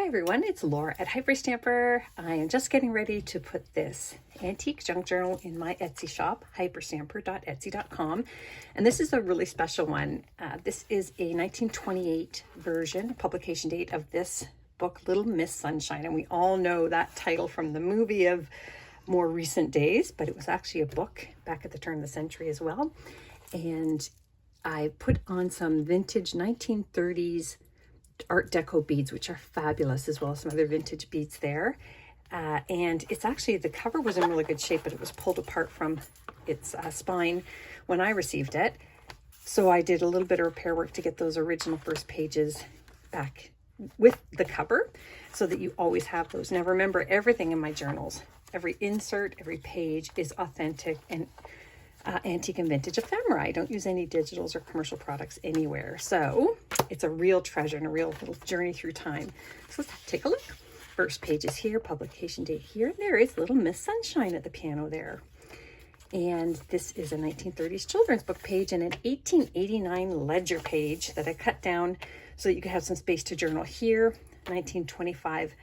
Hi everyone, it's Laura at Hyperstamper. I am just getting ready to put this antique junk journal in my Etsy shop, hyperstamper.etsy.com. And this is a really special one. This is a 1928 version, publication date of this book, Little Miss Sunshine. And we all know that title from the movie of more recent days, but it was actually a book back at the turn of the century as well. And I put on some vintage 1930s Art Deco beads, which are fabulous, as well as some other vintage beads there. And it's actually, the cover was in really good shape, but it was pulled apart from its spine when I received it. So I did a little bit of repair work to get those original first pages back with the cover so that you always have those. Now remember, everything in my journals, every insert, every page is authentic and antique and vintage ephemera. I don't use any digitals or commercial products anywhere. So it's a real treasure and a real little journey through time. So let's take a look. First page is here, publication date here. And there is Little Miss Sunshine at the piano there. And this is a 1930s children's book page and an 1889 ledger page that I cut down so that you could have some space to journal here. 1925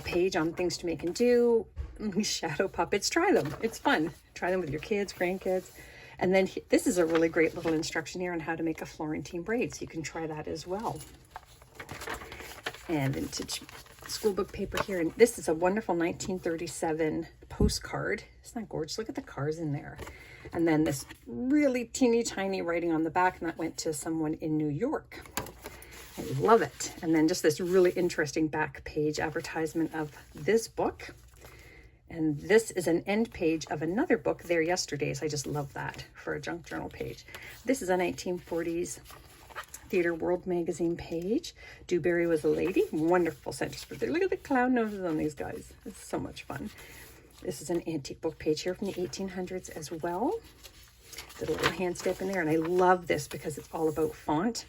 page on things to make and do. Shadow puppets, try them. It's fun. Try them with your kids, grandkids. And then this is a really great little instruction here on how to make a Florentine braid. So you can try that as well. And vintage school book paper here. And this is a wonderful 1937 postcard. Isn't that gorgeous? Look at the cars in there. And then this really teeny tiny writing on the back, and that went to someone in New York. I love it. And then just this really interesting back page advertisement of this book. And this is an end page of another book, There Yesterdays. I just love that for a junk journal page. This is a 1940s Theater World magazine page. Dewberry was a lady. Wonderful sentence for there. Look at the clown noses on these guys. It's so much fun. This is an antique book page here from the 1800s as well. Did a little hand stamp in there. And I love this because it's all about font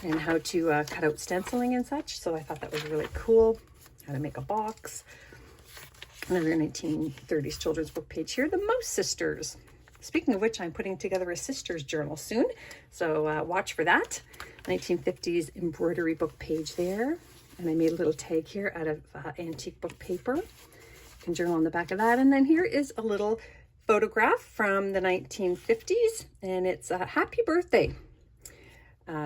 and how to cut out stenciling and such. So I thought that was really cool. How to make a box. Another 1930s children's book page here, The Mouse Sisters. Speaking of which, I'm putting together a sister's journal soon, so watch for that. 1950s embroidery book page there. And I made a little tag here out of antique book paper. You can journal on the back of that. And then here is a little photograph from the 1950s, and it's a happy birthday.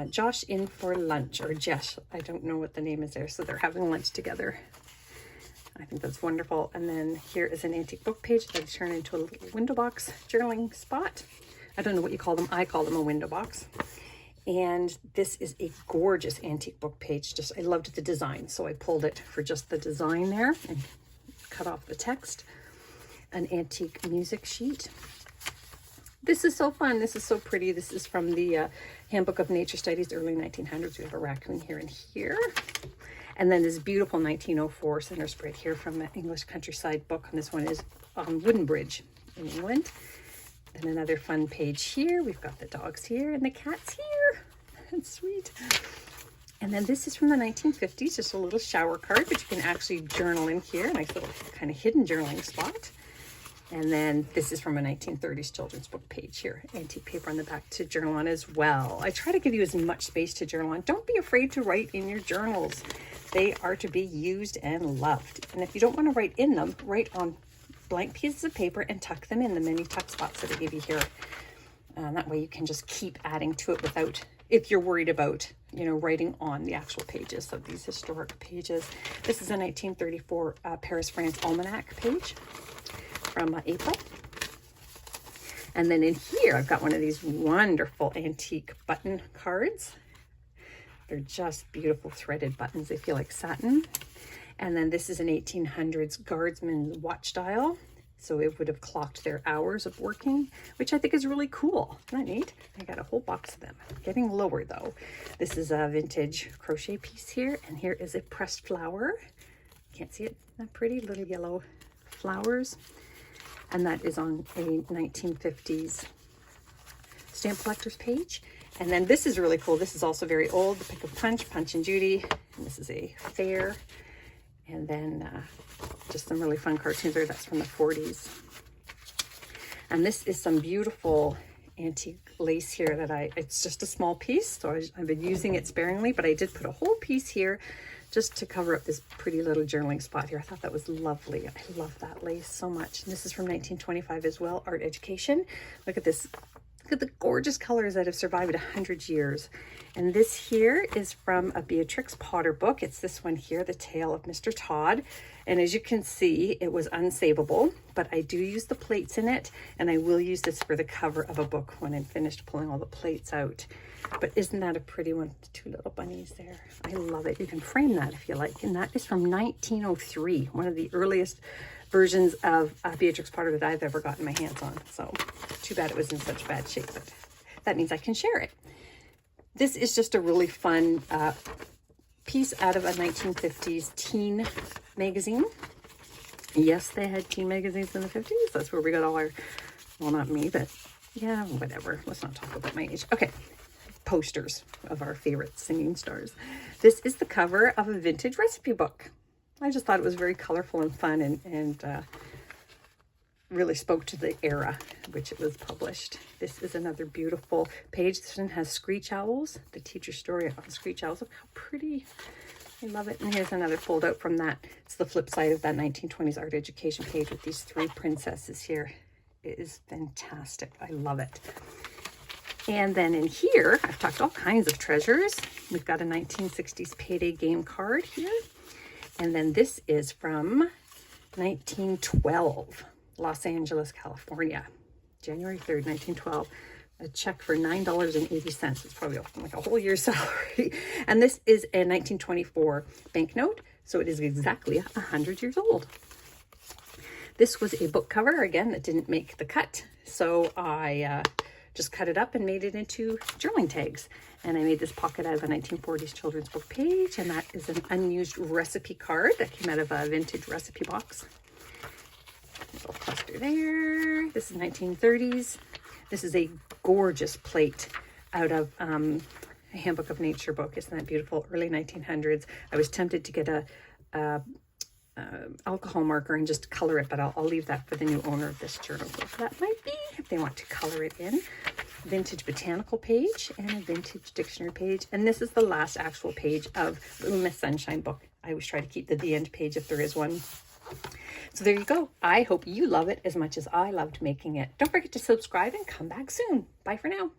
Josh in for lunch, or Jess, I don't know what the name is there. So they're having lunch together. I think that's wonderful. And then here is an antique book page that I turned into a little window box journaling spot. I don't know what you call them. I call them a window box. And this is a gorgeous antique book page. Just, I loved the design. So I pulled it for just the design there and cut off the text. An antique music sheet. This is so fun. This is so pretty. This is from the Handbook of Nature Studies, early 1900s. We have a raccoon here and here. And then this beautiful 1904 center spread here from an English countryside book. And this one is on Wooden Bridge in England. And another fun page here. We've got the dogs here and the cats here. That's sweet. And then this is from the 1950s, just a little shower card, but you can actually journal in here. Nice little kind of hidden journaling spot. And then this is from a 1930s children's book page here. Antique paper on the back to journal on as well. I try to give you as much space to journal on. Don't be afraid to write in your journals. They are to be used and loved. And if you don't want to write in them, write on blank pieces of paper and tuck them in the many tuck spots that I give you here. That way you can just keep adding to it without, if you're worried about, you know, writing on the actual pages of these historic pages. This is a 1934 Paris, France Almanac page from April. And then in here, I've got one of these wonderful antique button cards. They're just beautiful threaded buttons. They feel like satin. And then this is an 1800s guardsman's watch dial. So it would have clocked their hours of working, which I think is really cool. Isn't that neat? I got a whole box of them. Getting lower though. This is a vintage crochet piece here. And here is a pressed flower. Can't see it. Isn't that pretty? Little yellow flowers. And that is on a 1950s stamp collector's page. And then this is really cool. This is also very old. The Pick of Punch, Punch and Judy. And this is a fair. And then just some really fun cartoons there. That's from the 40s. And this is some beautiful antique lace here that it's just a small piece. So I've been using it sparingly, but I did put a whole piece here just to cover up this pretty little journaling spot here. I thought that was lovely. I love that lace so much. And this is from 1925 as well, Art Education. Look at this. Look at the gorgeous colors that have survived 100 years. And this here is from a Beatrix Potter book. It's this one here, The Tale of Mr. Todd. And as you can see, it was unsavable, but I do use the plates in it, and I will use this for the cover of a book when I'm finished pulling all the plates out. But isn't that a pretty one? The two little bunnies there. I love it. You can frame that if you like. And that is from 1903, one of the earliest versions of Beatrix Potter that I've ever gotten my hands on. So too bad it was in such bad shape, but that means I can share it. This is just a really fun piece out of a 1950s teen magazine. Yes, they had teen magazines in the 50s. That's where we got all our, well, not me, but yeah, whatever. Let's not talk about my age. Okay, posters of our favorite singing stars. This is the cover of a vintage recipe book. I just thought it was very colorful and fun, and really spoke to the era which it was published. This is another beautiful page. This one has screech owls, the teacher's story on screech owls. Look how pretty. I love it. And here's another fold out from that. It's the flip side of that 1920s art education page with these three princesses here. It is fantastic. I love it. And then in here, I've tucked all kinds of treasures. We've got a 1960s payday game card here. And then this is from 1912, Los Angeles, California, January 3rd, 1912. A check for $9.80. It's probably like a whole year's salary. And this is a 1924 banknote, so it is exactly 100 years old. This was a book cover, again, that didn't make the cut. So I just cut it up and made it into journaling tags. And I made this pocket out of a 1940s children's book page, and that is an unused recipe card that came out of a vintage recipe box. Little cluster there. This is 1930s. This is a gorgeous plate out of a Handbook of Nature book. Isn't that beautiful? Early 1900s. I was tempted to get a alcohol marker and just color it, but I'll leave that for the new owner of this journal. So that might be if they want to color it in. Vintage botanical page and a vintage dictionary page. And this is the last actual page of Little Miss Sunshine book. I always try to keep the end page if there is one. So there you go. I hope you love it as much as I loved making it. Don't forget to subscribe and come back soon. Bye for now.